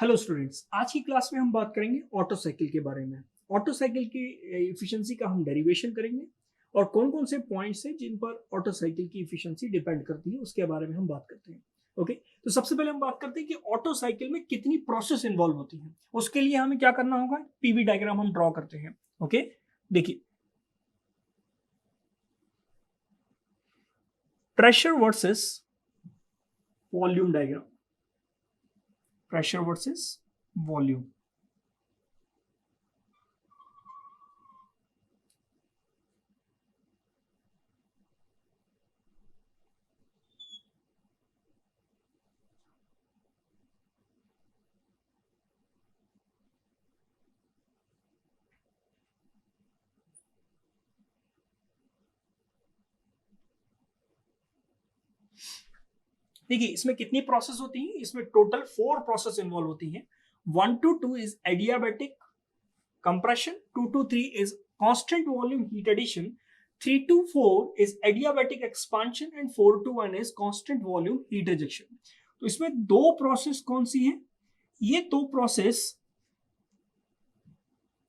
Hello students, आज की class में हम बात करेंगे ऑटो साइकिल के बारे में। ऑटो साइकिल की इफिशिएंसी का हम डेरिवेशन करेंगे और कौन कौन से पॉइंट्स हैं जिन पर ऑटो साइकिल की इफिशिएंसी डिपेंड करती है उसके बारे में हम बात करते हैं। ओके, तो सबसे पहले हम बात करते हैं कि ऑटो साइकिल में कितनी प्रोसेस इन्वॉल्व होती है। उसके लिए हमें क्या करना होगा, पीवी डायग्राम हम ड्रॉ करते हैं। ओके, देखिए, pressure versus volume diagram. Pressure versus volume. देखिए, इसमें कितनी प्रोसेस होती है, इसमें टोटल 4 प्रोसेस इन्वॉल्व होती हैं। 1 to 2 is adiabatic compression, 2 to 3 is constant volume heat addition, 3 to 4 is adiabatic expansion and 4 to 1 is constant volume heat rejection। तो इसमें दो प्रोसेस कौन सी है? ये दो प्रोसेस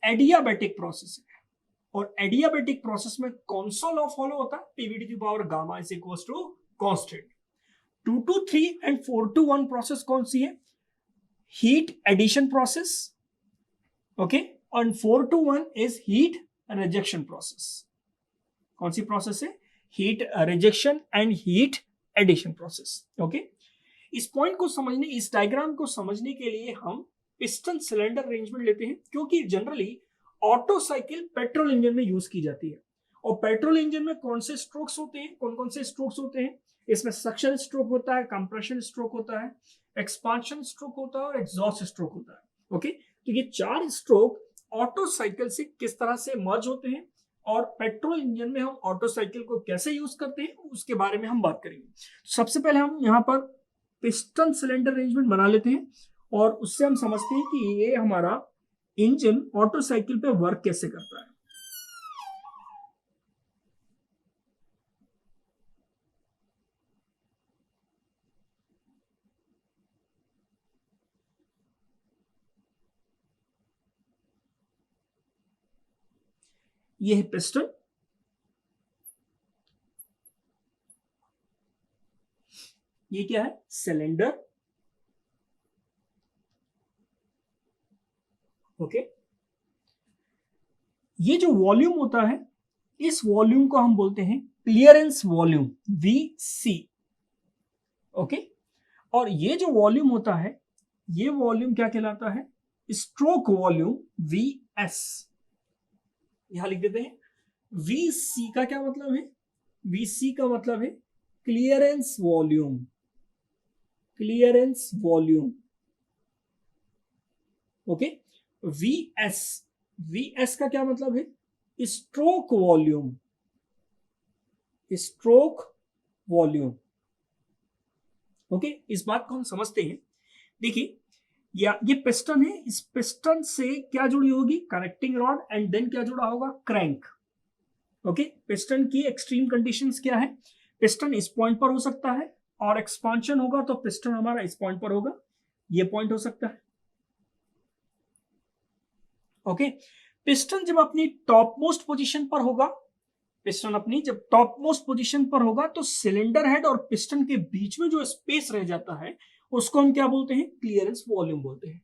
एडियाबैटिक प्रोसेस है और एडियाबैटिक प्रोसेस में कौन सा लॉ फॉलो होता है? PV to the power gamma is equals to constant. 2 to 3 and 4 to 1 process कौन सी है? Heat addition process. ओके, और 4 to 1 is heat rejection process. कौन सी प्रोसेस है? Heat rejection and heat addition process. Okay, इस पॉइंट को समझने, इस डायग्राम को समझने के लिए हम पिस्टन सिलेंडर अरेंजमेंट लेते हैं, क्योंकि generally auto cycle petrol engine में यूज की जाती है। और पेट्रोल इंजन में कौन से स्ट्रोक्स होते हैं, कौन कौन से स्ट्रोक्स होते हैं? इसमें सक्शन स्ट्रोक होता है, कंप्रेशन स्ट्रोक होता है, एक्सपांशन स्ट्रोक होता है और एग्जॉस्ट स्ट्रोक होता है। ओके, तो ये चार स्ट्रोक ऑटो साइकिल से किस तरह से मर्ज होते हैं और पेट्रोल इंजन में हम ऑटो साइकिल को कैसे यूज करते हैं उसके बारे में हम बात करेंगे। सबसे पहले हम यहाँ पर पिस्टन सिलेंडर अरेंजमेंट बना लेते हैं और उससे हम समझते हैं कि ये हमारा इंजन ऑटो साइकिल पे वर्क कैसे करता है। ये है पिस्टन, ये क्या है? सिलेंडर। ओके, ये जो वॉल्यूम होता है, इस वॉल्यूम को हम बोलते हैं क्लियरेंस वॉल्यूम, वीसी। ओके, और ये जो वॉल्यूम होता है, ये वॉल्यूम क्या कहलाता है? Stroke volume, VS. यहां लिख देते हैं। वीसी का क्या मतलब है? वीसी का मतलब है clearance volume. Clearance volume. Okay, VS, VS का क्या मतलब है? Stroke volume. Stroke volume. Okay, इस बात को हम समझते हैं। देखिए, या ये पिस्टन है, इस पिस्टन से क्या जुड़ी होगी? कनेक्टिंग रॉड, एंड देन क्या जुड़ा होगा? क्रैंक। ओके, पिस्टन की एक्सट्रीम कंडीशंस क्या है? पिस्टन इस पॉइंट पर हो सकता है और एक्सपांशन होगा तो पिस्टन हमारा इस पॉइंट पर होगा, ये पॉइंट हो सकता है। ओके, पिस्टन जब अपनी टॉप मोस्ट पोजिशन पर होगा, पिस्टन अपनी जब टॉप मोस्ट पोजिशन पर होगा तो सिलेंडर हेड और पिस्टन के बीच में जो स्पेस रह जाता है उसको हम क्या बोलते हैं? क्लियरेंस वॉल्यूम बोलते हैं।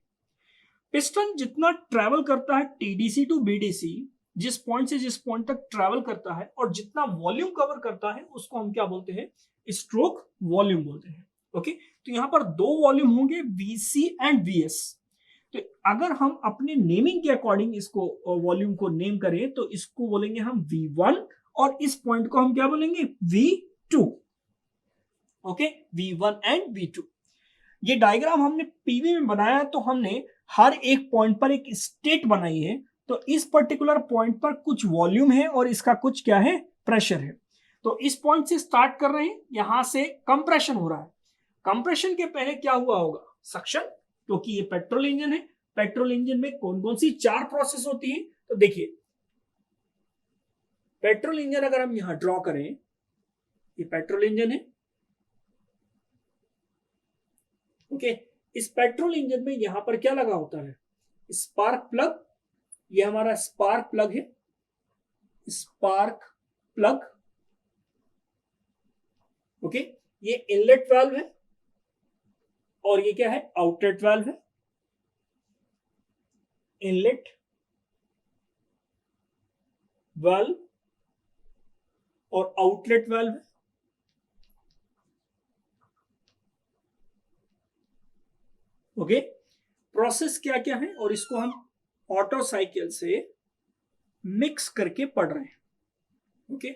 पिस्टन जितना ट्रैवल करता है टीडीसी टू बीडीसी, जिस पॉइंट से जिस पॉइंट तक ट्रैवल करता है और जितना वॉल्यूम कवर करता है उसको हम क्या बोलते हैं? स्ट्रोक वॉल्यूम बोलते हैं। ओके, तो यहां पर दो वॉल्यूम होंगे, वीसी एंड वीएस। तो अगर हम अपने नेमिंग के अकॉर्डिंग इसको वॉल्यूम को नेम करें तो इसको बोलेंगे हम V1 और इस पॉइंट को हम क्या बोलेंगे? V2। Okay, V1 and V2। ये डायग्राम हमने पीवी में बनाया तो हमने हर एक पॉइंट पर एक स्टेट बनाई है। तो इस पर्टिकुलर पॉइंट पर कुछ वॉल्यूम है और इसका कुछ क्या है? प्रेशर है। तो इस पॉइंट से स्टार्ट कर रहे हैं, यहां से कंप्रेशन हो रहा है। कंप्रेशन के पहले क्या हुआ होगा? सक्शन, क्योंकि ये पेट्रोल इंजन है। पेट्रोल इंजन में कौन कौन सी चार प्रोसेस होती है? तो देखिए, पेट्रोल इंजन अगर हम यहां ड्रॉ करें, ये पेट्रोल इंजन है। ओके, इस पेट्रोल इंजन में यहां पर क्या लगा होता है, स्पार्क प्लग, ये हमारा स्पार्क प्लग है, स्पार्क प्लग, ओके। ये इनलेट वाल्व है और ये क्या है, आउटलेट वाल्व है, इनलेट वाल्व और आउटलेट वाल्व है, ओके। प्रोसेस क्या क्या है और इसको हम ऑटो साइकिल से मिक्स करके पढ़ रहे हैं, ओके।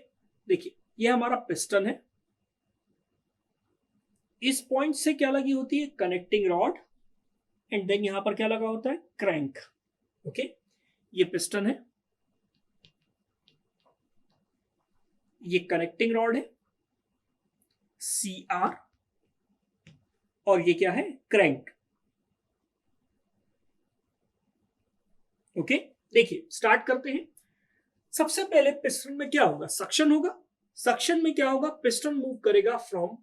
देखिए ये हमारा पिस्टन है, इस पॉइंट से क्या लगी होती है, कनेक्टिंग रॉड, एंड देन यहां पर क्या लगा होता है, क्रैंक, ओके। ये पिस्टन है, ये कनेक्टिंग रॉड है CR, और ये क्या है, क्रैंक, ओके। देखिए स्टार्ट करते हैं। सबसे पहले पिस्टन में क्या होगा, सक्शन होगा। सक्शन में क्या होगा, पिस्टन मूव करेगा from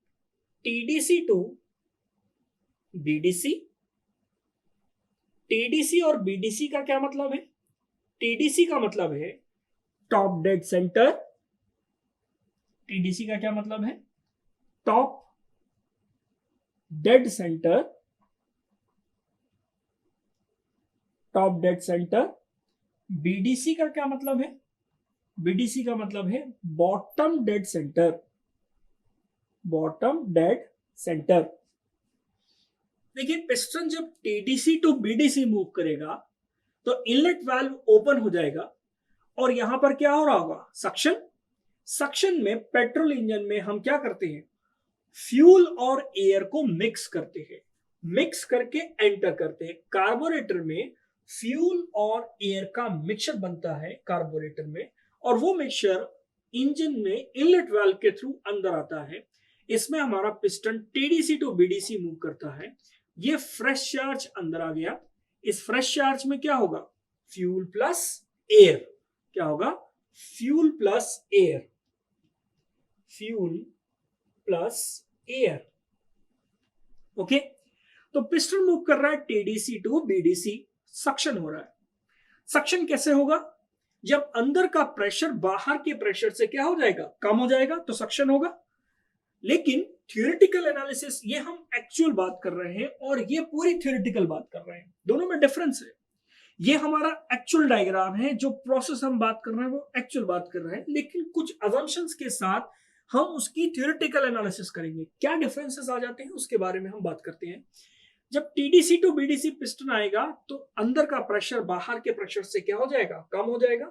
TDC to BDC। TDC और BDC का क्या मतलब है, TDC का मतलब है टॉप डेड सेंटर, TDC का क्या मतलब है, top dead centre, top dead centre. BDC का क्या मतलब है, BDC का मतलब है bottom dead centre, bottom dead centre. देखिए पिस्टन जब TDC टू BDC मूव करेगा तो इनलेट वाल्व ओपन हो जाएगा और यहां पर क्या हो रहा होगा, सक्शन। सक्शन में पेट्रोल इंजन में हम क्या करते हैं, फ्यूल और एयर को मिक्स करते हैं, मिक्स करके एंटर करते हैं। कार्बोरेटर में फ्यूल और एयर का मिक्सचर बनता है कार्बोरेटर में, और वो मिक्सचर इंजन में इनलेट वाल्व के थ्रू अंदर आता है। इसमें हमारा piston TDC to BDC move करता है। ये फ्रेश चार्ज अंदर आ गया, इस फ्रेश चार्ज में क्या होगा, फ्यूल प्लस एयर, क्या होगा, fuel plus air, fuel plus air, okay. तो पिस्टन मूव कर रहा है TDC टू BDC, सक्शन हो रहा है। सक्शन कैसे होगा, जब अंदर का प्रेशर बाहर के प्रेशर से क्या हो जाएगा, कम हो जाएगा, तो सक्शन होगा। लेकिन थ्योरेटिकल एनालिसिस, ये हम एक्चुअल बात कर रहे हैं और ये पूरी थ्योरेटिकल बात कर रहे हैं, दोनों में डिफरेंस है। ये हमारा एक्चुअल डायग्राम है, जो प्रोसेस हम बात कर रहे हैं वो एक्चुअल बात कर रहे हैं, लेकिन कुछ अजम्पशंस के साथ हम उसकी थ्योरेटिकल एनालिसिस करेंगे। क्या डिफरेंसेस आ जाते हैं उसके बारे में हम बात करते हैं। जब TDC टू BDC पिस्टन आएगा तो अंदर का प्रेशर बाहर के प्रेशर से क्या हो जाएगा, कम हो जाएगा,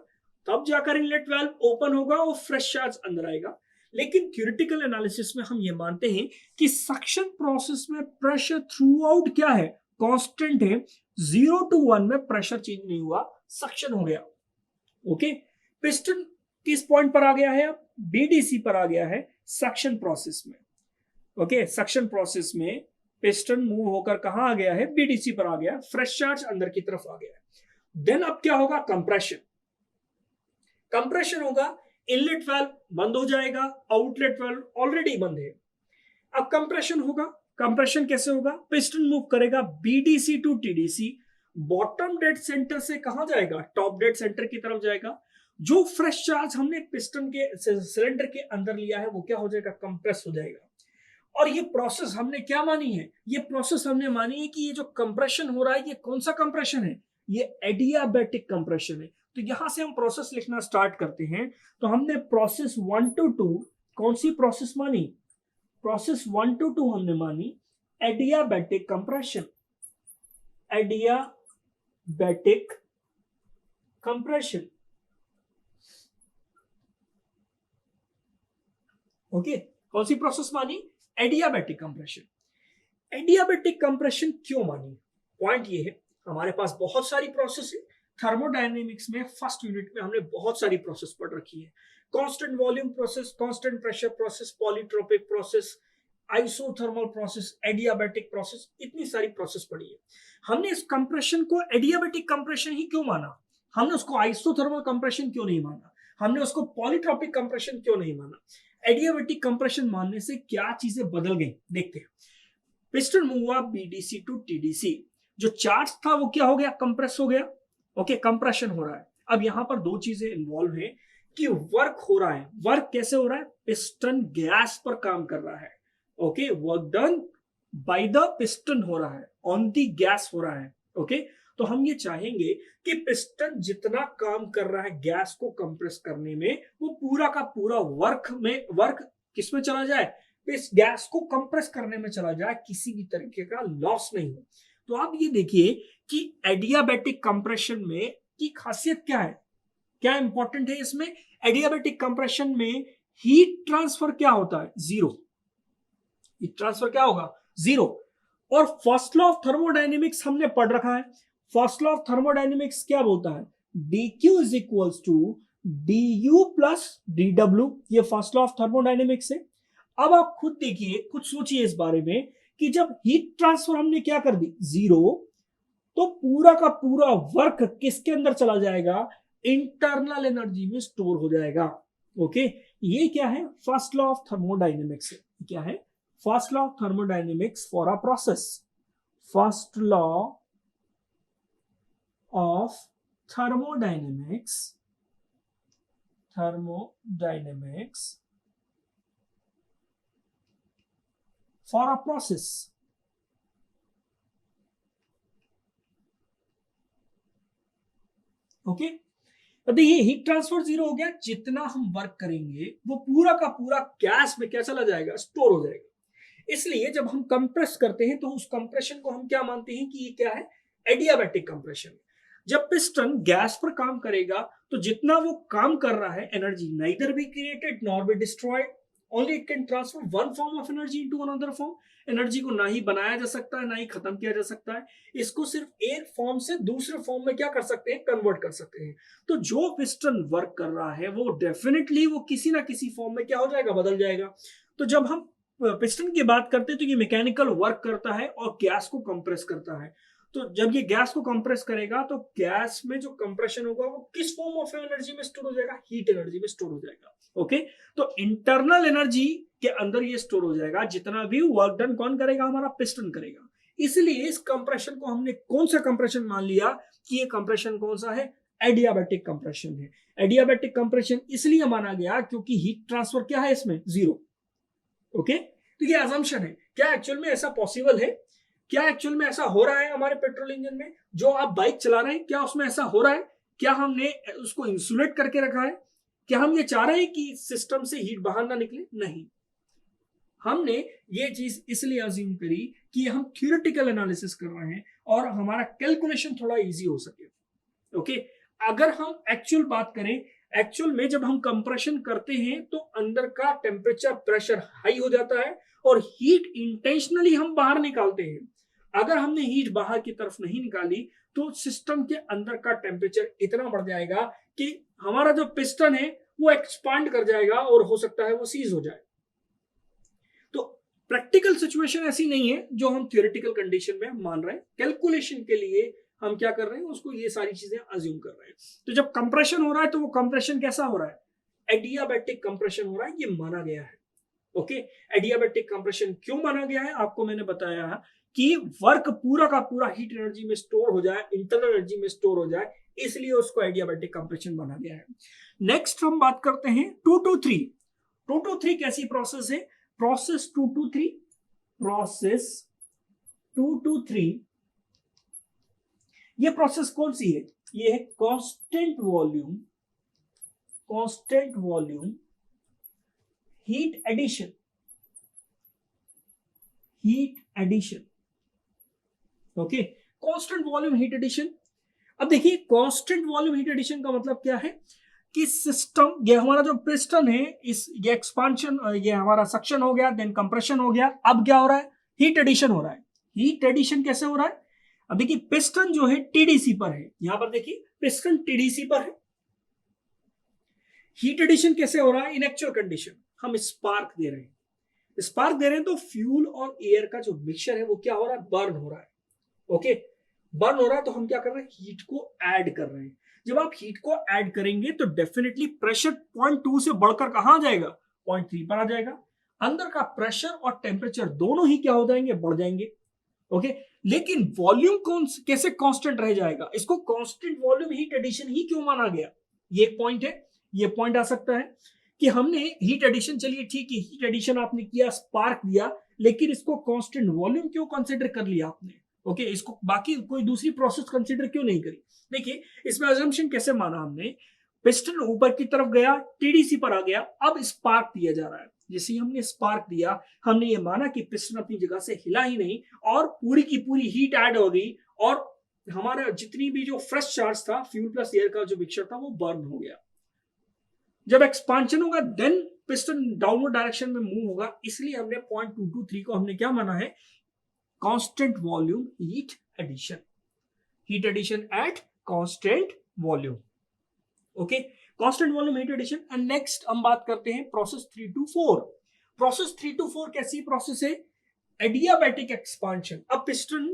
तब जाकर इनलेट वाल्व ओपन होगा और फ्रेश चार्ज अंदर आएगा। लेकिन थ्योरेटिकल एनालिसिस में हम ये मानते हैं कि सक्शन प्रोसेस में प्रेशर थ्रू आउट क्या है, कांस्टेंट है, 0 to 1 में प्रेशर चेंज नहीं हुआ, सक्शन हो गया, ओके। पिस्टन किस पॉइंट पर आ गया है, अब BDC पर आ गया है सक्शन प्रोसेस में, ओके। सक्शन प्रोसेस में पिस्टन मूव होकर कहां आ गया है, BDC पर आ गया, फ्रेश चार्ज अंदर की तरफ आ गया है। देन अब क्या होगा, कंप्रेशन, कंप्रेशन होगा, इनलेट वाल्व बंद हो जाएगा, आउटलेट वाल्व ऑलरेडी बंद है। अब कंप्रेशन होगा, कंप्रेशन कैसे होगा, पिस्टन मूव करेगा BDC to TDC, bottom dead centre से कहां जाएगा, टॉप डेड सेंटर की तरफ जाएगा। जो फ्रेश चार्ज हमने पिस्टन के सिलेंडर के अंदर लिया है वो क्या हो जाएगा, कंप्रेस हो जाएगा। और ये प्रोसेस हमने क्या मानी है, ये प्रोसेस हमने मानी है कि ये जो कंप्रेशन हो रहा है ये कौन सा कंप्रेशन है, ये एडियाबैटिक कंप्रेशन है। तो यहां से हम प्रोसेस लिखना स्टार्ट करते हैं। तो हमने प्रोसेस 1 to 2 कौन सी प्रोसेस मानी, प्रोसेस 1 to 2 हमने मानी adiabatic compression, adiabatic compression, okay. कौन सी प्रोसेस मानी, एडियाबैटिक कंप्रेशन। एडियाबैटिक कंप्रेशन क्यों मानी, पॉइंट ये है, हमारे पास बहुत सारी प्रोसेस है। थर्मोडायनेमिक्स में फर्स्ट यूनिट में हमने बहुत सारी प्रोसेस पढ़ रखी है, constant volume process, constant pressure process, polytropic process, isothermal process, adiabatic process, इतनी सारी प्रोसेस पढ़ी है। हमने इस कंप्रेशन को एडियाबैटिक कंप्रेशन ही क्यों माना, हमने उसको आइसोथर्मल कंप्रेशन क्यों नहीं माना, हमने उसको पॉलीट्रोपिक कंप्रेशन क्यों नहीं माना। एडियाबैटिक कंप्रेशन मानने से क्या चीजें बदल गई, देखते हैं। पिस्टन मूव हुआ बीडीसी टू टीडीसी, जो चार्ज था वो क्या हो गया, कंप्रेस हो गया। ओके, कंप्रेशन हो रहा है। अब यहां पर दो चीजें इन्वॉल्व है कि वर्क हो रहा है। वर्क कैसे हो रहा है, पिस्टन गैस पर काम कर रहा है। Okay, work done by the piston हो रहा है, ऑन दी गैस हो रहा है। ओके, तो हम ये चाहेंगे कि पिस्टन जितना काम कर रहा है गैस को कंप्रेस करने में, वो पूरा का पूरा वर्क किस में चला जाए, इस गैस को कंप्रेस करने में चला जाए, किसी भी तरीके का लॉस नहीं हो। तो आप ये देखिए कि एडियाबैटिक कंप्रेशन में की खासियत क्या है, क्या इंपॉर्टेंट है इसमें। एडियाबैटिक कंप्रेशन में हीट ट्रांसफर क्या होता है, जीरो। हीट ट्रांसफर क्या होगा, जीरो। और फर्स्ट लॉ ऑफ थर्मोडायनेमिक्स हमने पढ़ रखा है। फर्स्ट लॉ ऑफ थर्मोडायनेमिक्स क्या बोलता है, dq is equals to du plus dw। ये फर्स्ट लॉ ऑफ थर्मोडायनेमिक्स है। अब आप खुद देखिए, खुद सोचिए इस बारे में कि जब हीट ट्रांसफर हमने क्या कर दी, जीरो, तो पूरा का पूरा वर्क किसके अंदर चला जाएगा, इंटरनल एनर्जी में स्टोर हो जाएगा। ओके, ये क्या है, फर्स्ट लॉ ऑफ थर्मोडायनेमिक्स है। क्या है, first law of thermodynamics for a process. First law of thermodynamics for a process। Okay, तो देखिए हीट ट्रांसफर जीरो हो गया, जितना हम वर्क करेंगे वो पूरा का पूरा गैस में क्या चला जाएगा, स्टोर हो जाएगा। इसलिए जब हम कंप्रेस करते हैं तो उस कंप्रेशन को हम क्या मानते हैं कि ये क्या है, एडियाबैटिक कंप्रेशन। जब पिस्टन गैस पर काम करेगा तो जितना वो काम कर रहा है, energy neither be created nor be destroyed, only it can transfer one form of energy into another form. Energy को ना ही बनाया जा सकता है ना ही खत्म किया जा सकता है, इसको सिर्फ एक फॉर्म से दूसरे फॉर्म में क्या कर सकते हैं, कन्वर्ट कर सकते हैं। तो जो पिस्टन वर्क कर रहा है वो डेफिनेटली वो किसी ना किसी फॉर्म में क्या हो जाएगा, बदल जाएगा। तो जब हम पिस्टन की बात करते हैं तो ये मैकेनिकल वर्क करता है और गैस को कंप्रेस करता है। तो जब ये गैस को कंप्रेस करेगा तो गैस में जो कंप्रेशन होगा वो किस फॉर्म ऑफ एनर्जी में स्टोर हो जाएगा, हीट एनर्जी में स्टोर हो जाएगा। ओके, तो इंटरनल एनर्जी के अंदर ये स्टोर हो जाएगा। जितना भी वर्क डन कौन करेगा, हमारा पिस्टन करेगा। इसलिए इस कंप्रेशन को हमने कौन सा कंप्रेशन मान लिया कि ये कंप्रेशन कौन सा है, एडियाबैटिक कंप्रेशन है। एडियाबैटिक कंप्रेशन इसलिए माना गया क्योंकि हीट ट्रांसफर क्या है इसमें, जीरो। ओके, तो ये अजम्पशन है। क्या एक्चुअल में ऐसा पॉसिबल है, क्या एक्चुअल में ऐसा हो रहा है हमारे पेट्रोल इंजन में, जो आप बाइक चला रहे हैं क्या उसमें ऐसा हो रहा है, क्या हमने उसको इंसुलेट करके रखा है, क्या हम ये चाह रहे हैं कि सिस्टम से हीट बाहर ना निकले, नहीं। हमने ये चीज इसलिए अज्यूम करी कि हम थ्योरेटिकल एनालिसिस कर रहे हैं और हमारा कैलकुलेशन थोड़ा इजी हो सके। ओके, अगर हम एक्चुअल बात करें, एक्चुअल में जब हम कंप्रेशन करते हैं तो अंदर का टेम्परेचर प्रेशर हाई हो जाता है और हीट इंटेंशनली हम बाहर निकालते हैं। अगर हमने हीट बाहर की तरफ नहीं निकाली तो सिस्टम के अंदर का टेम्परेचर इतना बढ़ जाएगा कि हमारा जो पिस्टन है वो एक्सपांड कर जाएगा और हो सकता है वो सीज हो जाए। तो प्रैक्टिकल सिचुएशन ऐसी नहीं है जो हम थियोरेटिकल कंडीशन में मान रहे हैं, कैलकुलेशन के लिए हम क्या कर रहे हैं, उसको ये सारी चीजें अज्यूम कर रहे हैं। तो जब कंप्रेशन हो रहा है तो वो कंप्रेशन कैसा हो रहा है, एडियाबैटिक कंप्रेशन हो रहा है, ये माना गया है। ओके, एडियाबैटिक कंप्रेशन क्यों माना गया है, आपको मैंने बताया है कि वर्क पूरा का पूरा हीट एनर्जी में स्टोर हो जाए, इंटरनल एनर्जी में स्टोर हो जाए, इसलिए उसको एडियाबैटिक कंप्रेशन माना गया है। नेक्स्ट हम बात करते हैं 223। 223 कैसी प्रोसेस है, प्रोसेस 223 ये प्रोसेस कौन सी है, ये है constant volume heat addition. Okay, constant volume heat addition. अब देखिए कांस्टेंट वॉल्यूम हीट एडिशन का मतलब क्या है कि सिस्टम, ये हमारा जो पिस्टन है, ये एक्सपांशन, ये हमारा सक्शन हो गया, देन कंप्रेशन हो गया, अब क्या हो रहा है, हीट एडिशन हो रहा है। हीट एडिशन कैसे हो रहा है, अब देखिए पिस्टन जो है टीडीसी पर है, यहां पर देखिए पिस्टन टीडीसी पर है। हीट एडिशन कैसे हो रहा है, इन एक्चुअल कंडीशन हम स्पार्क दे रहे हैं तो फ्यूल और एयर का जो मिक्सचर है वो क्या हो रहा है, बर्न हो रहा है। ओके, बर्न हो रहा है तो हम क्या कर रहे हैं, हीट को ऐड कर रहे हैं। जब आप हीट को ऐड करेंगे तो डेफिनेटली प्रेशर 0.2 से बढ़कर कहां आ जाएगा, 0.3 पर आ जाएगा। अंदर का प्रेशर और टेम्परेचर दोनों ही क्या हो जाएंगे, बढ़ जाएंगे। ओके, लेकिन वॉल्यूम कौन कैसे कांस्टेंट रह जाएगा, इसको कांस्टेंट वॉल्यूम हीट एडिशन ही क्यों माना गया, ये एक पॉइंट है। ये पॉइंट आ सकता है कि हमने हीट एडिशन, चलिए ठीक है, हीट एडिशन आपने किया, स्पार्क दिया, लेकिन इसको कांस्टेंट वॉल्यूम क्यों कंसीडर कर लिया आपने। ओके, इसको बाकी कोई दूसरी प्रोसेस कंसीडर क्यों नहीं करी। देखिए इसमें अजम्पशन कैसे माना हमने, पिस्टन ऊपर की तरफ गया, टीडीसी पर आ गया, अब स्पार्क दिया जा रहा है। जैसे हमने स्पार्क दिया, हमने ये माना कि पिस्टन अपनी जगह से हिला ही नहीं और पूरी की पूरी हीट ऐड हो गई और हमारा जितनी भी जो फ्रेश चार्ज था, फ्यूल प्लस एयर का जो मिक्सचर था, वो बर्न हो गया। जब एक्सपांशन होगा देन पिस्टन डाउनवर्ड डायरेक्शन में मूव होगा, इसलिए हमने 0.223 को हमने क्या माना है, constant volume heat addition, heat addition at constant volume. Okay, constant volume heat addition. And next हम बात करते हैं प्रोसेस 3-4। प्रोसेस 3-4 कैसी प्रोसेस है, एडियाबैटिक एक्सपांशन। अब पिस्टन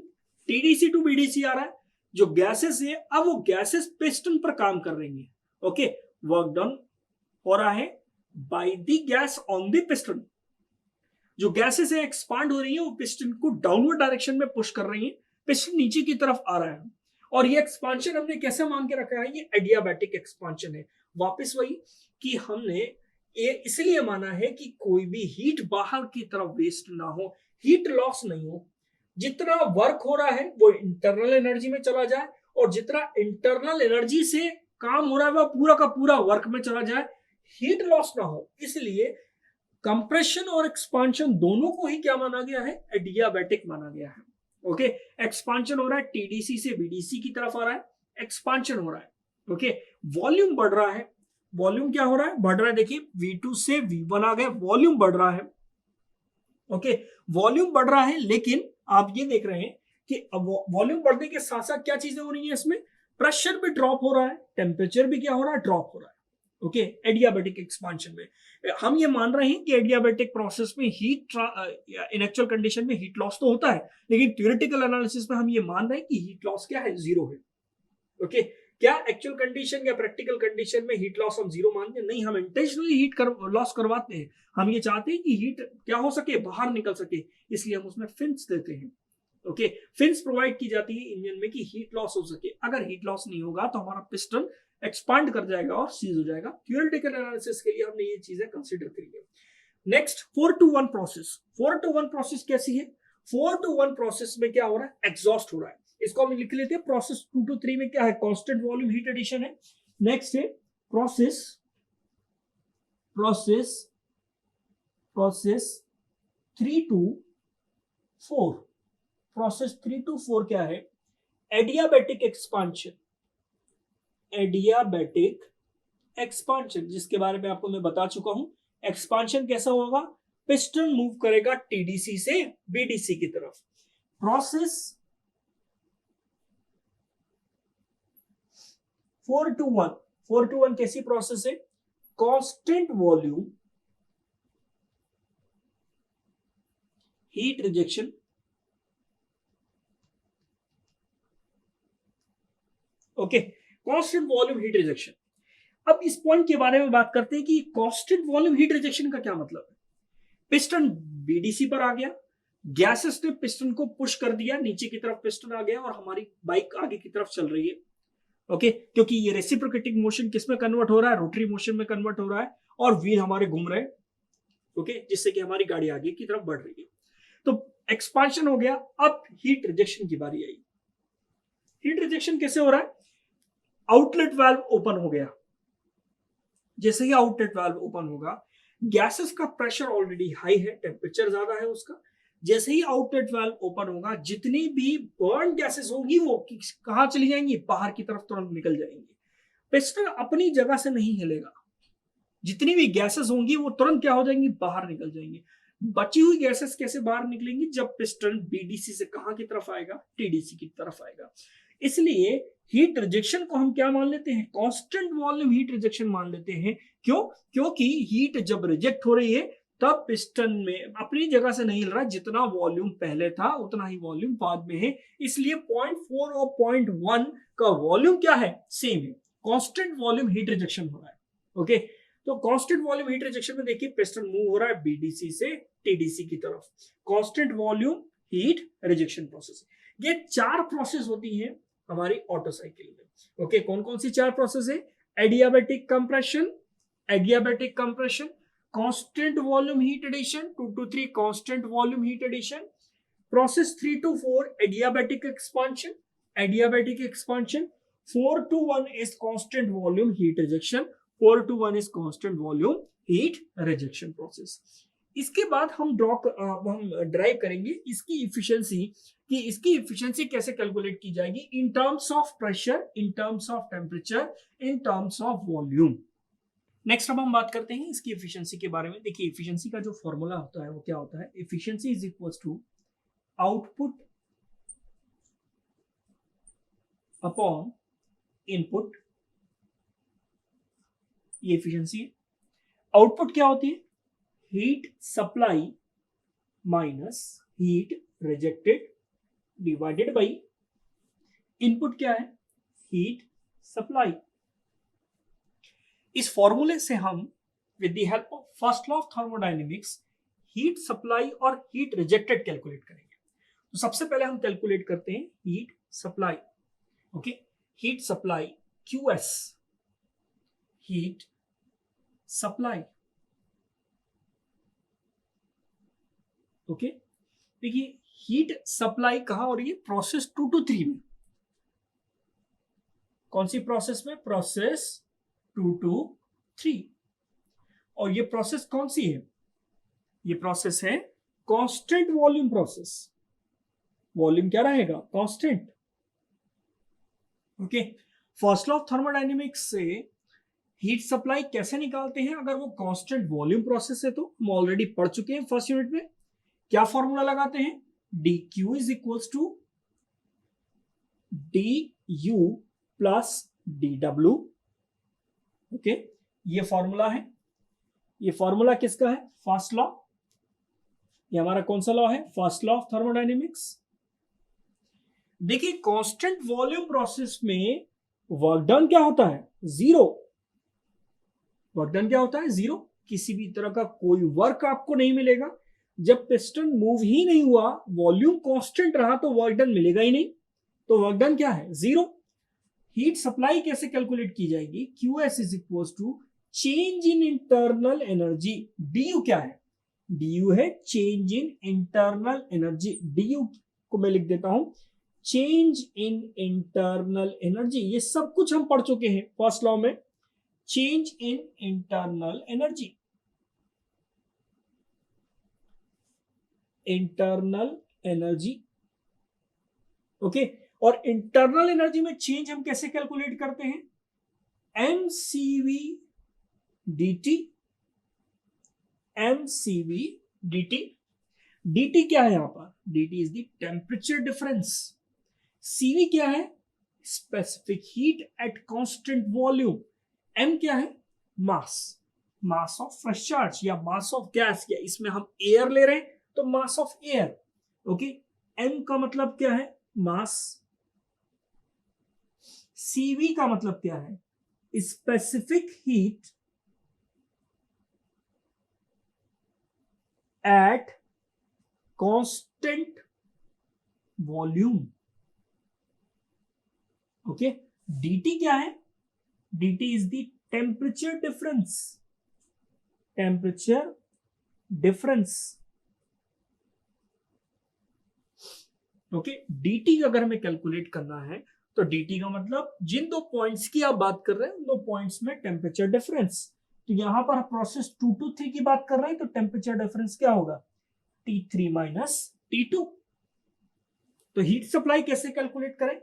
टीडीसी टू बीडीसी आ रहा है, जो गैसेस है अब वो गैसेस पिस्टन पर काम कर रही है। ओके, वर्क डन हो रहा है by the gas on the piston. जो गैसेस है एक्सपांड हो रही है, वो पिस्टन को डाउनवर्ड डायरेक्शन में पुश कर रही है, पिस्टन नीचे की तरफ आ रहा है। और ये एक्सपांशन हमने कैसे मान के रखा है, ये एडियाबैटिक एक्सपांशन है। वापस वही कि हमने ये इसलिए माना है कि कोई भी हीट बाहर की तरफ वेस्ट ना हो, हीट लॉस नहीं हो, जितना वर्क हो रहा है वो इंटरनल एनर्जी में चला जाए और जितना इंटरनल एनर्जी से काम हो रहा है वह पूरा का पूरा वर्क में चला जाए, हीट लॉस ना हो। इसलिए कंप्रेशन और एक्सपांशन दोनों को ही क्या माना गया है, एडियाबैटिक माना गया है। ओके, एक्सपांशन हो रहा है टीडीसी से बीडीसी की तरफ आ रहा है, एक्सपांशन हो रहा है। ओके, वॉल्यूम बढ़ रहा है, वॉल्यूम क्या हो रहा है, बढ़ रहा है। देखिए V2 से V1 आ गया, वॉल्यूम बढ़ रहा है। ओके, वॉल्यूम बढ़ रहा है, लेकिन आप ये देख रहे हैं कि वॉल्यूम बढ़ने के साथ साथ क्या चीजें हो रही है, इसमें प्रेशर भी ड्रॉप हो रहा है, टेम्परेचर भी क्या हो रहा है, ड्रॉप हो रहा है। ओके, एडियाबैटिक एक्सपांशन में हम ये मान रहे हैं कि एडियाबैटिक प्रोसेस में हीट इन एक्चुअल कंडीशन में हीट लॉस तो होता है, लेकिन थ्योरेटिकल एनालिसिस में हम ये मान रहे हैं कि हीट लॉस क्या है, जीरो है। ओके, क्या एक्चुअल कंडीशन या प्रैक्टिकल कंडीशन में हीट लॉस हम जीरो मानते हैं, नहीं, हम इंटेंशनली हीट लॉस करवाते हैं। हम ये चाहते हैं कि हीट क्या हो सके, बाहर निकल सके, इसलिए हम उसमें फिन्स देते हैं। ओके, फिन्स प्रोवाइड की जाती है इंजन में कि हीट लॉस हो सके। अगर हीट लॉस नहीं होगा तो हमारा पिस्टन एक्सपांड कर जाएगा और सीज हो जाएगा। थ्योरेटिकल एनालिसिस के लिए हमने ये चीजें कंसीडर करी है। Next 4-1 process. 4-1 प्रोसेस कैसी है, 4-1 प्रोसेस में क्या हो रहा है, एग्जॉस्ट हो रहा है। इसको हम लिख लेते हैं प्रोसेस 2-3 में क्या है, कांस्टेंट वॉल्यूम हीट एडिशन है। नेक्स्ट है प्रोसेस 3-4। प्रोसेस 3-4 क्या है, एडियाबैटिक एक्सपांशन। एडियाबैटिक एक्सपांशन जिसके बारे में आपको मैं बता चुका हूं। एक्सपांशन कैसा होगा, पिस्टन मूव करेगा टीडीसी से बीडीसी की तरफ। प्रोसेस 4-1 कैसी प्रोसेस है, constant volume heat rejection. Okay, constant volume heat rejection. अब इस पॉइंट के बारे में बात करते हैं कि कांस्टेंट वॉल्यूम हीट रिजेक्शन का क्या मतलब है। पिस्टन बीडीसी पर आ गया, गैसेस ने पिस्टन को पुश कर दिया, नीचे की तरफ पिस्टन आ गया और हमारी बाइक आगे की तरफ चल रही है। ओके, क्योंकि ये रेसिप्रोकेटिंग मोशन किस में कन्वर्ट हो रहा है, रोटरी मोशन में कन्वर्ट हो रहा है और व्हील हमारे घूम रहे हैं। ओके, जिससे कि हमारी गाड़ी आगे की तरफ बढ़ रही है। तो एक्सपांशन हो गया, अब हीट रिजेक्शन की बारी आई। हीट रिजेक्शन कैसे हो रहा है, आउटलेट वाल्व ओपन हो गया। जैसे ही आउटलेट वाल्व ओपन होगा, गैसेस का प्रेशर ऑलरेडी हाई है, टेम्परेचर ज्यादा है उसका। जैसे ही आउटलेट वाल्व ओपन होगा, जितनी भी बर्न गैसेस होंगी वो कहां चली जाएंगी, बाहर की तरफ तुरंत निकल जाएंगी। पिस्टन अपनी जगह से नहीं हिलेगा, जितनी भी गैसेस होंगी वो तुरंत क्या हो जाएंगी, बाहर निकल जाएंगी। बची हुई गैसेस कैसे बाहर निकलेंगी, जब पिस्टन बीडीसी से कहां की तरफ आएगा, टीडीसी की तरफ आएगा। इसलिए हीट रिजेक्शन को हम क्या मान लेते हैं, कांस्टेंट वॉल्यूम हीट रिजेक्शन मान लेते हैं। क्यों, क्योंकि हीट जब रिजेक्ट हो रही है तब पिस्टन में अपनी जगह से नहीं हिल रहा, जितना वॉल्यूम पहले था उतना ही वॉल्यूम बाद में है। इसलिए 0.4 और 0.1 का वॉल्यूम क्या है, सेम है, कांस्टेंट वॉल्यूम हीट रिजेक्शन हो रहा है। ओके, तो कांस्टेंट वॉल्यूम हीट रिजेक्शन में देखिए पिस्टन मूव हो रहा है बीडीसी से टीडीसी की तरफ, constant volume heat rejection process. ये 4 प्रोसेस होती हैं हमारी ऑटो साइकिल में। ओके, कौन कौन सी 4 प्रोसेस है? Adiabatic compression, adiabatic compression, constant volume heat addition, 2 to 3 constant volume heat addition, process 3 to 4 adiabatic expansion, adiabatic expansion, 4 to 1 is constant volume heat rejection, 4 to 1 is constant volume heat rejection process। इसके बाद हम drive करेंगे इसकी efficiency, कि इसकी efficiency कैसे calculate की जाएगी in terms of pressure, in terms of temperature, in terms of volume. Next अब हम बात करते हैं इसकी इफिशिएंसी के बारे में। देखिए इफिशिएंसी का जो फॉर्मूला होता है वो क्या होता है? Efficiency is equals to output upon input, ये इफिशिएंसी है। आउटपुट क्या होती है? Heat supply minus heat rejected divided by input क्या है? Heat supply. इस फॉर्मूले से हम with the help of first law of thermodynamics heat supply और हीट रिजेक्टेड कैलकुलेट करेंगे। तो सबसे पहले हम कैलकुलेट करते हैं heat supply. Okay, heat supply QS, heat supply. Okay, देखिए हीट सप्लाई कहां हो रही है? प्रोसेस 2 to 3 में। कौन सी प्रोसेस में? Process 2 to 3। और ये प्रोसेस कौन सी है? ये प्रोसेस है कांस्टेंट वॉल्यूम प्रोसेस। वॉल्यूम क्या रहेगा? Constant. Okay, first law of thermodynamics से हीट सप्लाई कैसे निकालते हैं अगर वो कांस्टेंट वॉल्यूम प्रोसेस है? तो हम ऑलरेडी पढ़ चुके हैं फर्स्ट यूनिट में। क्या फॉर्मूला लगाते हैं? dq is equals to du plus dw। Okay, ये फॉर्मूला है। ये फॉर्मूला किसका है? First law. ये हमारा कौन सा लॉ है? First law of thermodynamics. देखिए कांस्टेंट वॉल्यूम प्रोसेस में वर्क डन क्या होता है? जीरो। वर्क डन क्या होता है? जीरो। किसी भी तरह का कोई वर्क आपको नहीं मिलेगा। जब पिस्टन मूव ही नहीं हुआ, वॉल्यूम कांस्टेंट रहा, तो वर्क डन मिलेगा ही नहीं। तो वर्क डन क्या है? जीरो। हीट सप्लाई कैसे कैलकुलेट की जाएगी? QS is equal to change in internal energy. DU क्या है? DU है change in internal energy. DU को मैं लिख देता हूं चेंज इन इंटरनल एनर्जी। ये सब कुछ हम पढ़ चुके हैं फर्स्ट लॉ में। Change in internal energy, internal energy. Okay, और इंटरनल एनर्जी में चेंज हम कैसे कैलकुलेट करते हैं? mcv dt, mcv dt। dt क्या है यहां पर? dt is the temperature difference. cv क्या है? Specific heat at constant volume. m क्या है? मास, मास ऑफ फ्रेश चार्ज या मास ऑफ गैस। या इसमें हम एयर ले रहे हैं तो mass of air. Okay, m का मतलब क्या है? मास। cv का मतलब क्या है? Specific heat at constant volume. Okay, dt क्या है? dt is the temperature difference, temperature difference. Okay, dt अगर हमें कैलकुलेट करना है तो dt का मतलब जिन दो पॉइंट्स की आप बात कर रहे हैं उन दो पॉइंट्स में टेम्परेचर डिफरेंस। तो यहां पर प्रोसेस 2 to 3 की बात कर रहे हैं तो टेम्परेचर डिफरेंस क्या होगा? T3 minus T2। तो हीट सप्लाई कैसे कैलकुलेट करें?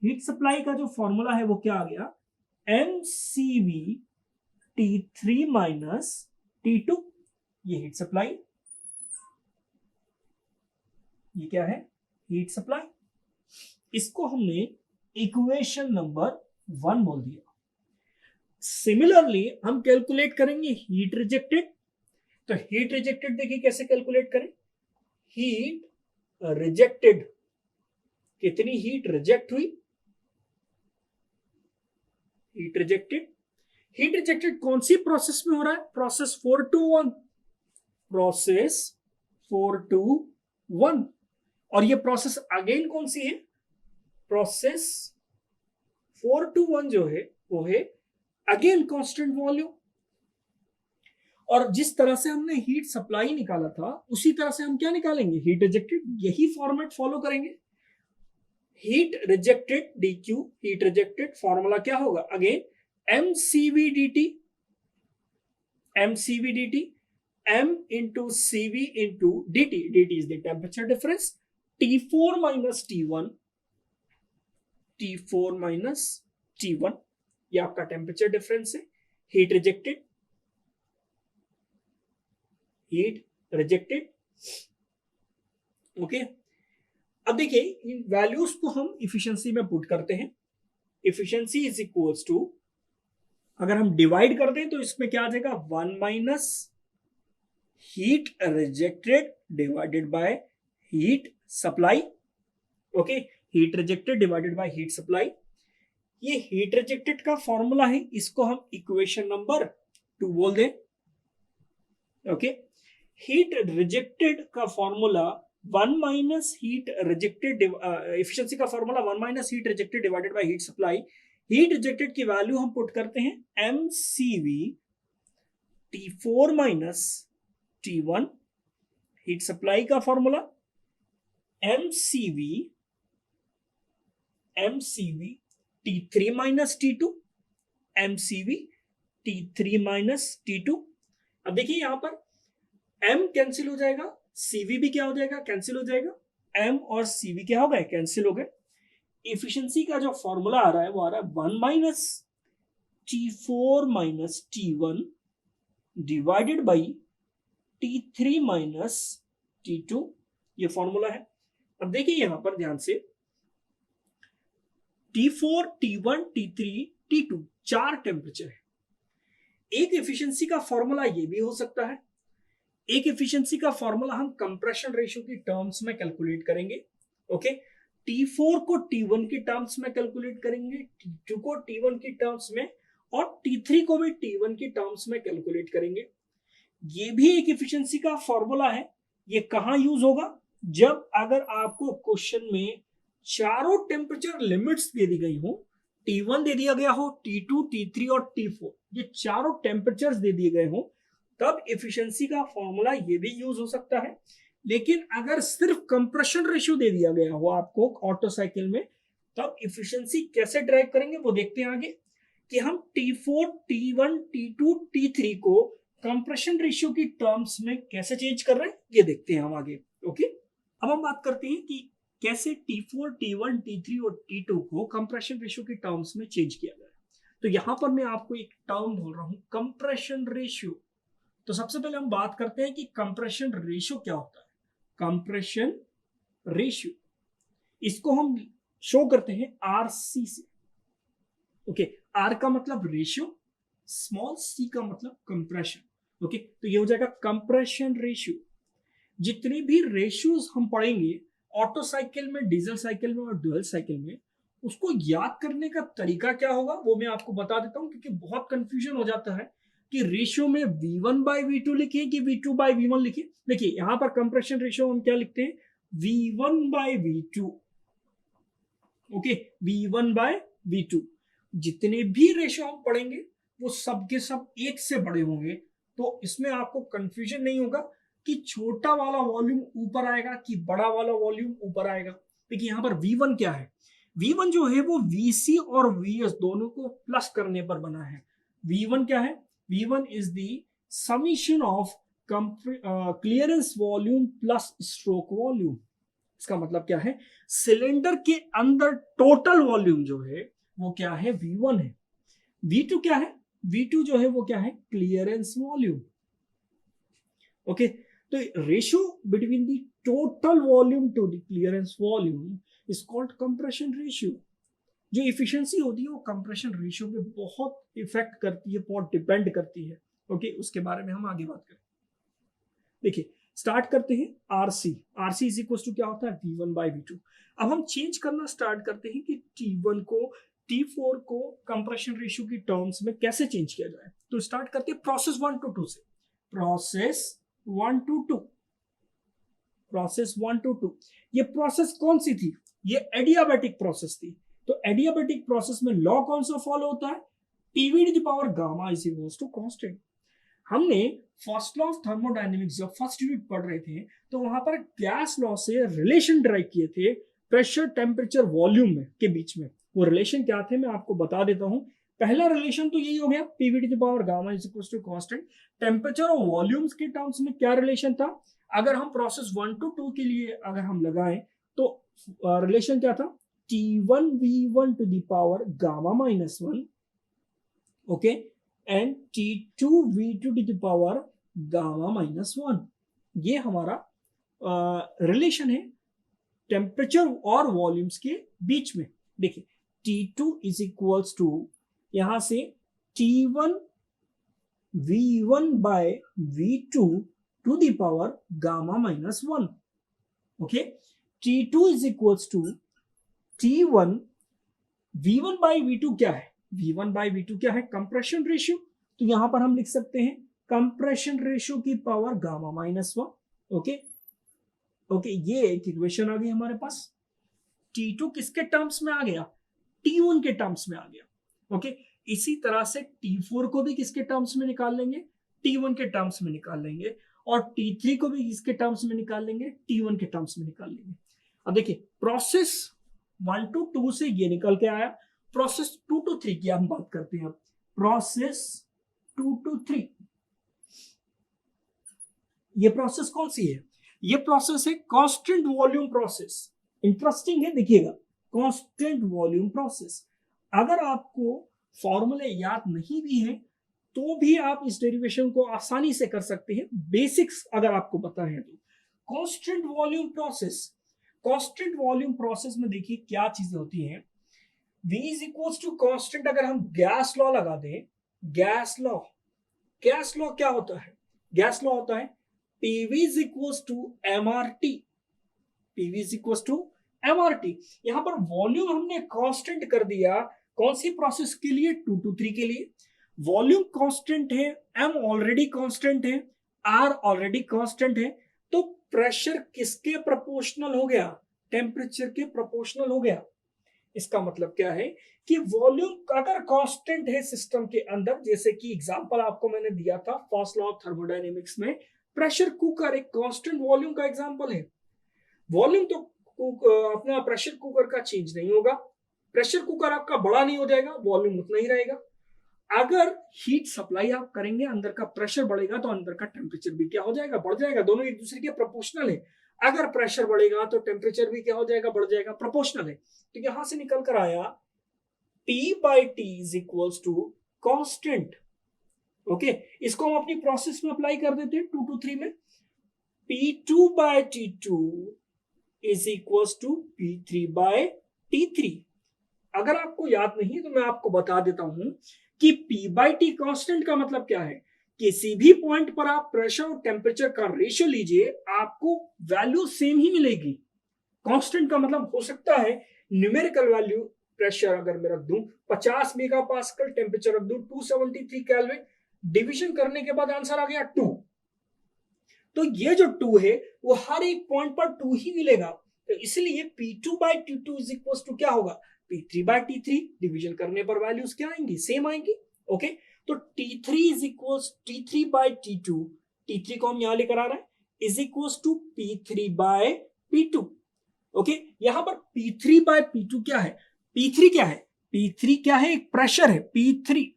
हीट सप्लाई का जो फॉर्मूला है वो क्या आ गया? mcv T3 minus T2। ये हीट सप्लाई, ये क्या है? Heat supply. इसको हमने इक्वेशन नंबर 1 बोल दिया। सिमिलरली हम कैलकुलेट करेंगे हीट रिजेक्टेड। तो हीट रिजेक्टेड देखिए कैसे कैलकुलेट करें? हीट रिजेक्टेड, कितनी हीट रिजेक्ट हुई? हीट रिजेक्टेड हीट रिजेक्टेड कौन सी प्रोसेस में हो रहा है? Process 421, process 421। और ये प्रोसेस अगेन कौन सी है? प्रोसेस 421 जो है वो है अगेन कांस्टेंट वॉल्यूम। और जिस तरह से हमने हीट सप्लाई निकाला था उसी तरह से हम क्या निकालेंगे? Heat rejected. यही फॉर्मेट फॉलो करेंगे। Heat rejected dq, heat rejected formula क्या होगा? Again mcv dt, mcv dt, m into cv into dt, dt is the temperature difference, T4 minus T1, T4 minus T1 ये आपका temperature difference है। Heat rejected, heat rejected. Okay, अब देखिए इन values को हम efficiency में पुट करते हैं। इफिशिएंसी इज इक्वल्स टू, अगर हम डिवाइड कर दें तो इसमें क्या आ जाएगा? 1 minus heat rejected divided by heat supply. Okay, heat rejected divided by heat supply. ये हीट रिजेक्टेड का फॉर्मूला है, इसको हम इक्वेशन नंबर 2 बोल दें। ओके, हीट रिजेक्टेड का formula 1 minus heat rejected, efficiency का formula 1 minus heat rejected divided by heat supply. Heat rejected की वैल्यू हम पुट करते हैं mcv T4 minus T1। Heat supply का formula mcv T3 minus T2, mcv T3 minus T2। अब देखिए यहां पर m कैंसिल हो जाएगा, cv भी क्या हो जाएगा? कैंसिल हो जाएगा। m और cv क्या हो गए? कैंसिल हो गए। इफिशिएंसी का जो फॉर्मूला आ रहा है वो आ रहा है 1 minus T4 minus T1 divided by T3 minus T2, ये फॉर्मूला है। अब देखिए यहां पर ध्यान से T4, T1, T3, T2 चार टेम्परेचर है। एक एफिशिएंसी का फॉर्मूला ये भी हो सकता है। एक एफिशिएंसी का फॉर्मूला हम कंप्रेशन रेशियो की टर्म्स में कैलकुलेट करेंगे। ओके, T4 को T1 की टर्म्स में कैलकुलेट करेंगे, T2 को T1 की टर्म्स में, और T3 को भी T1 की टर्म्स में कैलकुलेट करेंगे। ये भी एक एफिशिएंसी का फॉर्मूला है। ये कहां यूज होगा? जब अगर आपको क्वेश्चन में चारों टेम्परेचर लिमिट्स दे दी गई हो, T1 दे दिया गया हो, T2, T3 और T4, ये चारों टेम्परेचर्स दे दिए गए हो, तब एफिशिएंसी का फॉर्मूला ये भी यूज हो सकता है। लेकिन अगर सिर्फ कंप्रेशन रेशियो दे दिया गया हो आपको ऑटो साइकिल में, तब एफिशिएंसी कैसे ड्राइव करेंगे वो देखते हैं आगे, कि हम T4, T1, T2, T3 को कंप्रेशन रेशियो की टर्म्स में कैसे चेंज कर रहे हैं ये देखते हैं हम आगे। ओके, अब हम बात करते हैं कि कैसे T4, T1, T3 और T2 को कंप्रेशन रेशियो की टर्म्स में चेंज किया गया है। तो यहां पर मैं आपको एक टर्म बोल रहा हूं, कंप्रेशन रेशियो। तो सबसे पहले हम बात करते हैं कि कंप्रेशन रेशियो क्या होता है। कंप्रेशन रेशियो, इसको हम शो करते हैं RC से। ओके, R का मतलब रेशियो, स्मॉल c का मतलब कंप्रेशन। ओके, तो ये हो जाएगा कंप्रेशन रेशियो। जितनी भी रेशियोज हम पढ़ेंगे ऑटो साइकिल में, डीजल साइकिल में और ड्यूल साइकिल में, उसको याद करने का तरीका क्या होगा वो मैं आपको बता देता हूं, क्योंकि बहुत कंफ्यूजन हो जाता है कि रेशियो में V1 बाई V2 लिखे कि V2 बाई V1 लिखे। देखिए यहां पर कंप्रेशन रेशियो हम क्या लिखते हैं? V1 by V2। Okay, V1 by V2। जितने भी रेशियो हम पढ़ेंगे वो सब के सब एक से बड़े होंगे, तो इसमें आपको कंफ्यूजन नहीं होगा कि छोटा वाला वॉल्यूम ऊपर आएगा कि बड़ा वाला वॉल्यूम ऊपर आएगा। देखिए यहां पर V1 क्या है? V1 जो है वो VC और VS दोनों को प्लस करने पर बना है। V1 क्या है? V1 is the summation of clearance volume plus stroke volume. इसका मतलब क्या है? सिलेंडर के अंदर टोटल वॉल्यूम जो है वो क्या है? V1 है। V2 क्या है? V2 जो है वो क्या है? Clearance volume. ओके, तो ratio between the total volume to the clearance volume is called compression ratio. जो इफिशिएंसी होती है वो कंप्रेशन रेशियो पे बहुत इफेक्ट करती है, बहुत डिपेंड करती है। ओके, उसके बारे में हम आगे बात करें। देखिए स्टार्ट करते हैं RC. RC is equal to क्या होता है? V1 by V2। अब हम चेंज करना स्टार्ट करते हैं कि T1 को T4 को कंप्रेशन रेशियो की टर्म्स में कैसे चेंज किया जाए। तो स्टार्ट करते हैं प्रोसेस 1 to 2 से। प्रोसेस 1 to 2, प्रोसेस 1 to 2, ये प्रोसेस कौन सी थी? ये एडियाबैटिक प्रोसेस थी। तो एडियाबैटिक प्रोसेस में लॉ कौन सा फॉलो होता है? PV to the power gamma is equals to constant. हमने फर्स्ट लॉ ऑफ थर्मोडायनेमिक्स जब फर्स्ट यूनिट पढ़ रहे थे तो वहां पर गैस लॉ से रिलेशन ड्राइव किए थे प्रेशर टेम्परेचर वॉल्यूम में के बीच में। वो रिलेशन क्या थे मैं आपको बता देता हूं। पहला रिलेशन तो यही हो गया, PV to the power gamma is equal to constant. Temperature और वॉल्यूम्स के टर्म्स में क्या रिलेशन था? अगर हम प्रोसेस 1 to 2 के लिए अगर हम लगाएं तो रिलेशन क्या था? T1V1 to the power gamma minus 1, okay, and T2V2 to the power gamma minus 1। ये हमारा रिलेशन है टेम्परेचर और वॉल्यूम्स के बीच में। देखिए T2 इज इक्वल्स टू यहां से T1V1 by V2 to the power gamma minus 1, okay. T2 is equals to T1 V1 by V2 क्या है? V1 बाय V2 क्या है? Compression ratio. तो यहां पर हम लिख सकते हैं कंप्रेशन रेशियो की power gamma minus 1, okay okay. ये एक इक्वेशन आ गई हमारे पास। T2 किसके टर्म्स में आ गया? T1 के टर्म्स में आ गया, ओके। इसी तरह से T4 को भी किसके टर्म्स में निकाल लेंगे? T1 के टर्म्स में निकाल लेंगे। और T3 को भी किसके टर्म्स में निकाल लेंगे? T1 के टर्म्स में निकाल लेंगे। अब देखिए प्रोसेस 1 to 2 से ये निकल के आया। प्रोसेस 2 to 3 की हम बात करते हैं। प्रोसेस 2 to 3, ये प्रोसेस कौन सी है? ये प्रोसेस है कांस्टेंट वॉल्यूम प्रोसेस। इंटरेस्टिंग है, देखिएगा, कांस्टेंट वॉल्यूम प्रोसेस। अगर आपको फॉर्मूले याद नहीं भी है तो भी आप इस डेरिवेशन को आसानी से कर सकते हैं, बेसिक्स अगर आपको पता है तो। Constant volume process, constant volume process में देखिए क्या चीजें होती हैं। V is equal to constant, अगर हम गैस लॉ लगा दें, गैस लॉ, गैस लॉ क्या होता है? गैस लॉ होता है PV is equal to MRT, PV is equal to MRT। यहां पर वॉल्यूम हमने कांस्टेंट कर दिया, कौन सी प्रोसेस के लिए? 2 to 3 के लिए। वॉल्यूम कांस्टेंट है, M ऑलरेडी कांस्टेंट है, R ऑलरेडी कांस्टेंट है, तो प्रेशर किसके प्रोपोर्शनल हो गया? टेम्परेचर के प्रोपोर्शनल हो गया। इसका मतलब क्या है कि वॉल्यूम अगर कांस्टेंट है सिस्टम के अंदर, जैसे कि एग्जांपल आपको मैंने दिया था फर्स्ट लॉ ऑफ थर्मोडायनेमिक्स में, प्रेशर कुकर एक कांस्टेंट वॉल्यूम का एग्जांपल है। वॉल्यूम तो अपना प्रेशर कुकर का चेंज नहीं होगा, प्रेशर कुकर आपका बड़ा नहीं हो जाएगा, वॉल्यूम उतना ही रहेगा। अगर हीट सप्लाई आप करेंगे, अंदर का प्रेशर बढ़ेगा तो अंदर का टेम्परेचर भी क्या हो जाएगा? बढ़ जाएगा। दोनों एक दूसरे के प्रोपोर्शनल है। अगर प्रेशर बढ़ेगा तो टेम्परेचर भी क्या हो जाएगा? बढ़ जाएगा, प्रोपोर्शनल है। तो यहां से निकल कर आया T by T is equals to constant, okay. इसको हम अपनी प्रोसेस में अप्लाई कर देते हैं 2 to 3 में। P2 by T2 is equals to P3 by T3। अगर आपको याद नहीं तो मैं आपको बता देता हूं कि P बाई टी कांस्टेंट का मतलब क्या है। किसी भी पॉइंट पर आप प्रेशर और टेम्परेचर का रेशियो लीजिए, आपको वैल्यू सेम ही मिलेगी। कांस्टेंट का मतलब हो सकता है न्यूमेरिकल वैल्यू, प्रेशर अगर मैं रख दूं 50 मेगा पास्कल, टेम्परेचर रख दूं 273 केल्विन, डिवीजन करने के बाद आंसर आ गया 2। तो ये जो 2 है वो हर एक पॉइंट पर 2 ही मिलेगा। तो इसलिए P2 by T2 is equal to क्या होगा? P3 by T3। डिवीजन करने पर वैल्यूज क्या आएंगी? सेम आएंगी, ओके। तो T3 is equal T3 by T2, T3 को हम यहां लेकर आ रहे हैं, is equal to P3 by P2, okay. यहां पर P3 बाय P2 क्या है? P3 क्या है? P3 क्या है? एक प्रेशर है P3।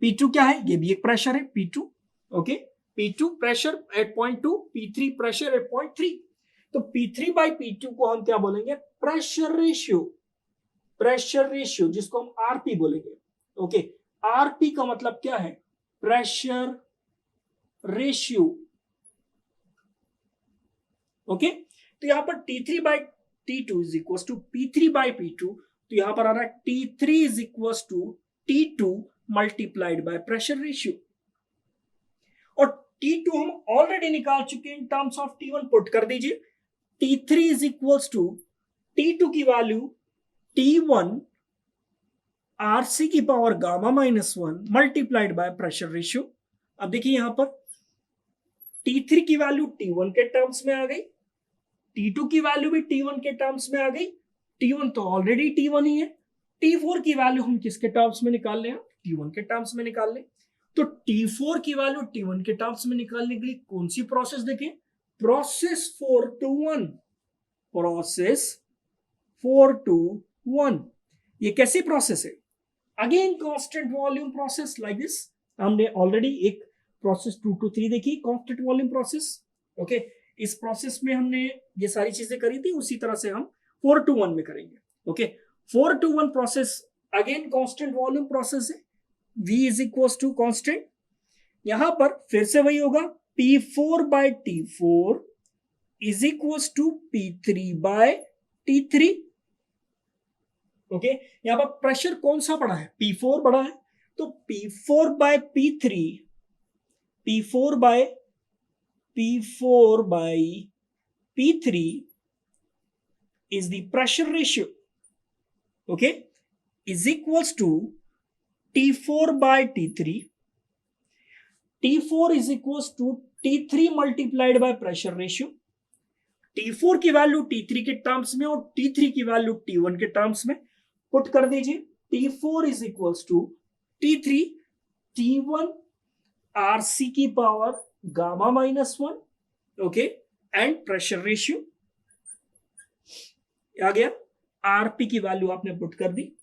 P2 क्या है? ये भी एक प्रेशर है P2, okay. P2 pressure at point 2, P3 pressure at point 3। तो P3 बाई P2 को हम क्या बोलेंगे? प्रेशर रेशियो, प्रेशर रेशियो जिसको हम आरपी बोलेंगे, ओके। आरपी का मतलब क्या है? Pressure ratio, okay. तो यहां पर T3 by T2 is equal to P3 by P2। तो यहां पर आ रहा है T3 is equal to T2 multiplied by pressure ratio. और T2 हम ऑलरेडी निकाल चुके हैं in terms of T1, put कर दीजिए। T3 is equal to T2 की वैल्यू T1 आरसी की power gamma minus 1 multiplied by pressure ratio. अब देखिए यहां पर T3 की वैल्यू T1 के टर्म्स में आ गई, T2 की वैल्यू भी T1 के टर्म्स में आ गई, T1 तो ऑलरेडी T1 ही है, T4 की वैल्यू हम किसके टर्म्स में निकाल लें? T1 के टर्म्स में निकाल लें। तो T4 की वैल्यू T1 के टर्म्स में निकालने के लिए कौन सी प्रोसेस देखें? Process 4 to 1, process 4 to 1। ये कैसी प्रोसेस है? Again constant volume process like this. हमने ऑलरेडी एक प्रोसेस 2 to 3 देखी, कांस्टेंट वॉल्यूम प्रोसेस। ओके, इस प्रोसेस में हमने ये सारी चीजें करी थी, उसी तरह से हम 4 to 1 में करेंगे। Okay, 4 to 1 process again constant volume process है, V is equal to constant. यहां पर फिर से वही होगा, P4 by T4 is equal to P3 by T3। Okay, यहां पर प्रेशर कौन सा बड़ा है? P4 बड़ा है, तो P4 by P3, P4 by P3 is the pressure ratio, okay, is equals to T4 by T3. T4 is equals to T3 multiplied by pressure ratio. T4 की वैल्यू T3 के terms में और T3 की value T1 के terms में put कर दीजिए। T4 is equals to T3 T1 RC की power gamma minus 1, okay, and pressure ratio आ गया। आरपी की वैल्यू आपने पुट कर दी।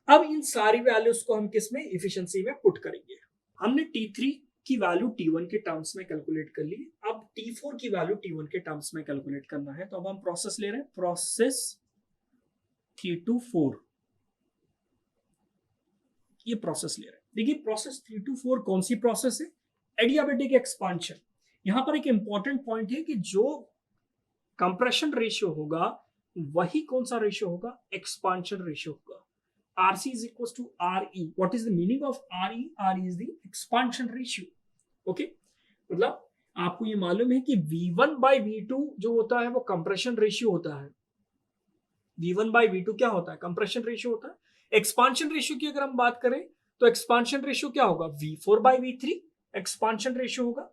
अब इन सारी वैल्यूज को हम किस में? इफिशिएंसी में पुट करेंगे। हमने T3 की वैल्यू T1 के टर्म्स में कैलकुलेट कर ली, अब T4 की वैल्यू T1 के टर्म्स में कैलकुलेट करना है। तो अब हम प्रोसेस ले रहे हैं, प्रोसेस 3 to 4, ये प्रोसेस ले रहे हैं। देखिए प्रोसेस 3 to 4 कौन सी प्रोसेस है? Adiabatic expansion. यहां पर एक इंपॉर्टेंट पॉइंट है कि जो कंप्रेशन रेशियो होगा वही कौन सा रेशियो होगा? एक्सपांशन रेशियो होगा। RC is equals to RE. What is the meaning of RE? RE is the expansion ratio. Okay? मतलब आपको ये मालूम है कि V1 by V2 जो होता है वो कंप्रेशन रेशियो होता है। V1 by V2 क्या होता है? कंप्रेशन रेशियो होता है। एक्सपांशन रेशियो की अगर हम बात करें तो एक्सपांशन रेशियो क्या होगा? V4 by V3 expansion ratio होगा।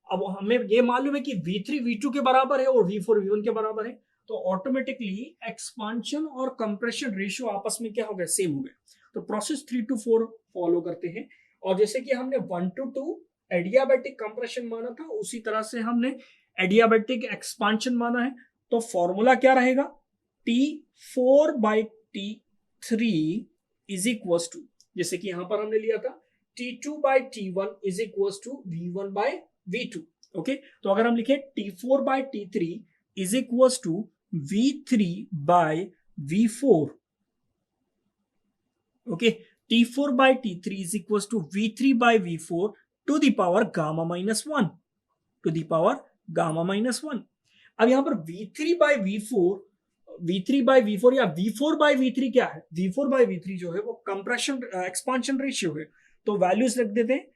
अब हमें ये मालूम है कि V3 V2 के बराबर है और V4 V1 के बराबर है, तो ऑटोमेटिकली एक्सपांशन और कंप्रेशन रेशियो आपस में क्या हो गया? सेम हो गए। तो प्रोसेस 3 to 4 फॉलो करते हैं, और जैसे कि हमने 1 to 2 एडियाबैटिक कंप्रेशन माना था, उसी तरह से हमने एडियाबैटिक एक्सपांशन माना है। तो फॉर्मूला क्या रहेगा? T4 by T3 is equal to, जैसे कि यहां पर हमने लिया था T2 by T1 is equal to V1 by V2। Okay, तो अगर हम लिखे T4 by T3 is equal to V3 by V4, okay, T4 by T3 is equals to V3 by V4 to the power gamma minus 1, to the power gamma minus 1। अब यहां पर V3 by V4 या V4 by V3 क्या है? V4 by V3 जो है वो compression expansion ratio है, तो वैल्यूज रख देते हैं।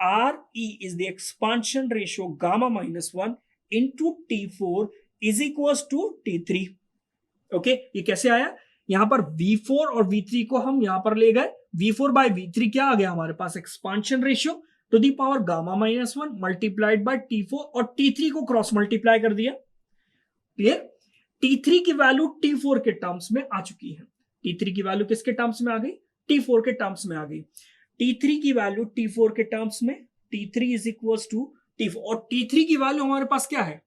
RE is the expansion ratio gamma minus 1 into T4 is equals to T3। Okay, ये कैसे आया? यहां पर V4 और V3 को हम यहां पर ले गए, V4 by V3 क्या आ गया हमारे पास? Expansion ratio to the power gamma minus 1 multiplied by T4, और T3 को क्रॉस मल्टीप्लाई कर दिया। क्लियर? T3 की वैल्यू T4 के टर्म्स में आ चुकी है। T3 की वैल्यू किसके टर्म्स में आ गई? T4 के टर्म्स में आ गई। T3 की वैल्यू T4 के टर्म्स में, T3 is equal to T4, और T3 की वैल्यू हमारे पास क्या है?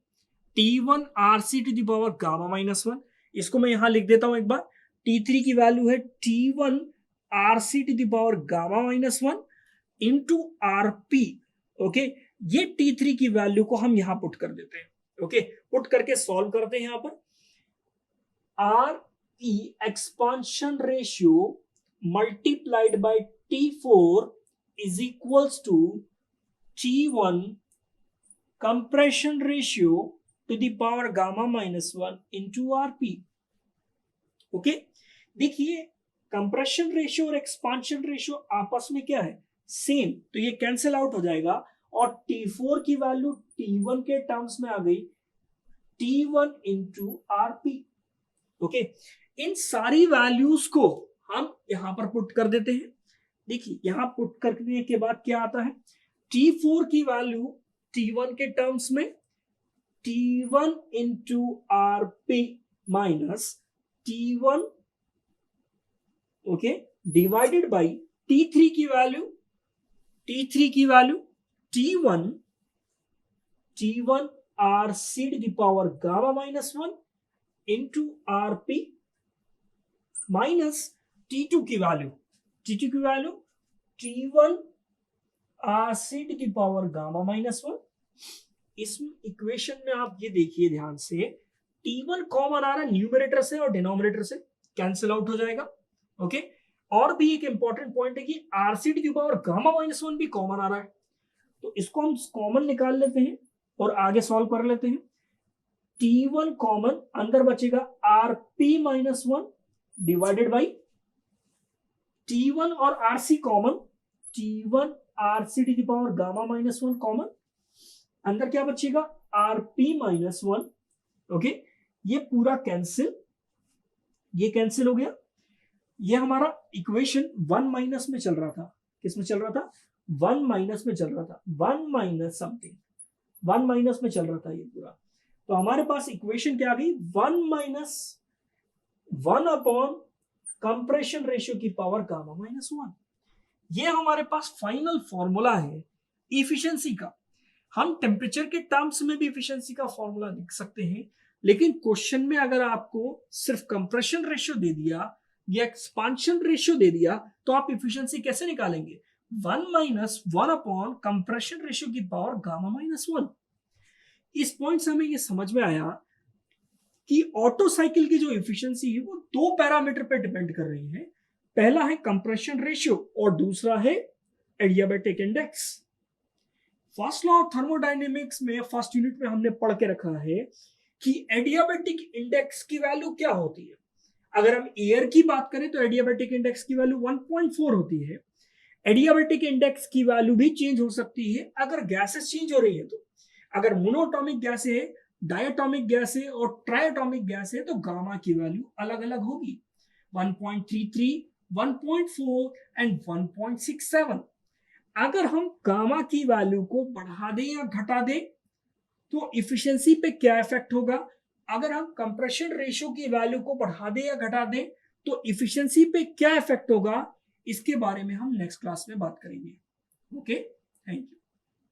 T1 RC to the power gamma minus 1। इसको मैं यहां लिख देता हूं एक बार। T3 की वैल्यू है T1 RC to the power gamma minus 1 into RP। ओके, ये T3 की वैल्यू को हम यहां पुट कर देते हैं। ओके, पुट करके सॉल्व करते हैं। यहां पर RE expansion ratio multiplied by T4 is equals to T1 compression ratio to the power gamma minus 1 into RP। Okay, देखिए कंप्रेशन रेशियो और एक्सपांशन रेशियो आपस में क्या है? सेम, तो ये कैंसिल आउट हो जाएगा, और T4 की वैल्यू T1 के टर्म्स में आ गई, T1 into RP। ओके, इन सारी वैल्यूज को हम यहां पर पुट कर देते हैं। देखिए यहां पुट करने के बाद क्या आता है, T4 की वैल्यू T1 के टर्म्स में T1 into RP minus T1 okay divided by T3 की value T1 RC to the power gamma minus 1 into RP minus T2 की value T1 RC to the power gamma minus 1। इस equation में आप ये देखिए ध्यान से, T1 कॉमन आ रहा है न्यूमरेटर से और डिनोमिनेटर से, कैंसिल आउट हो जाएगा। ओके और भी एक इंपॉर्टेंट पॉइंट है कि RC to the power gamma minus 1 भी कॉमन आ रहा है, तो इसको हम कॉमन निकाल लेते हैं और आगे सॉल्व कर लेते हैं। T1 कॉमन, अंदर बचेगा RP minus 1 divided by T1 और RC common, T1 RC to the power gamma minus 1 common, अंदर क्या बचेगा RP माइनस 1। ओके ये पूरा कैंसिल, ये कैंसिल हो गया। ये हमारा इक्वेशन 1 माइनस में चल रहा था, किस में चल रहा था, 1 माइनस में चल रहा था, 1 माइनस समथिंग, 1 माइनस में चल रहा था ये पूरा। तो हमारे पास इक्वेशन क्या आ गई, 1 माइनस 1 अपॉन कंप्रेशन रेशियो की पावर गामा माइनस 1। ये हमारे पास फाइनल फॉर्मूला है इफिशिएंसी का। हम टेम्परेचर के टर्म्स में भी इफिशिएंसी का फॉर्मूला लिख सकते हैं, लेकिन क्वेश्चन में अगर आपको सिर्फ कंप्रेशन रेशियो दे दिया या एक्सपांशन रेशियो दे दिया तो आप इफिशिएंसी कैसे निकालेंगे, 1 माइनस 1 अपॉन कंप्रेशन रेशियो की पावर गामा माइनस 1। इस पॉइंट से हमें ये समझ में आया कि ऑटो साइकिल की जो इफिशिएंसी है वो दो पैरामीटर पर डिपेंड कर रही है, पहला है कंप्रेशन रेशियो और दूसरा है adiabatic index. First law of thermodynamics में फर्स्ट यूनिट में हमने पढ़ के रखा है कि एडियाबैटिक इंडेक्स की वैल्यू क्या होती है। अगर हम एयर की बात करें तो एडियाबैटिक इंडेक्स की वैल्यू 1.4 होती है। एडियाबैटिक इंडेक्स की वैल्यू भी चेंज हो सकती है अगर गैसेस चेंज हो रही है तो। अगर मोनोटॉमिक गैस है, डायटोमिक गैस है और ट्राइटोमिक गैस है तो गामा की वैल्यू अलग अलग होगी, 1.33, 1.4 एंड 1.67। अगर हम गामा की वैल्यू को बढ़ा दें या घटा दें तो इफिशिएंसी पे क्या इफेक्ट होगा, अगर हम कंप्रेशन रेशियो की वैल्यू को बढ़ा दें या घटा दें तो इफिशिएंसी पे क्या इफेक्ट होगा, इसके बारे में हम नेक्स्ट क्लास में बात करेंगे। Okay thank you.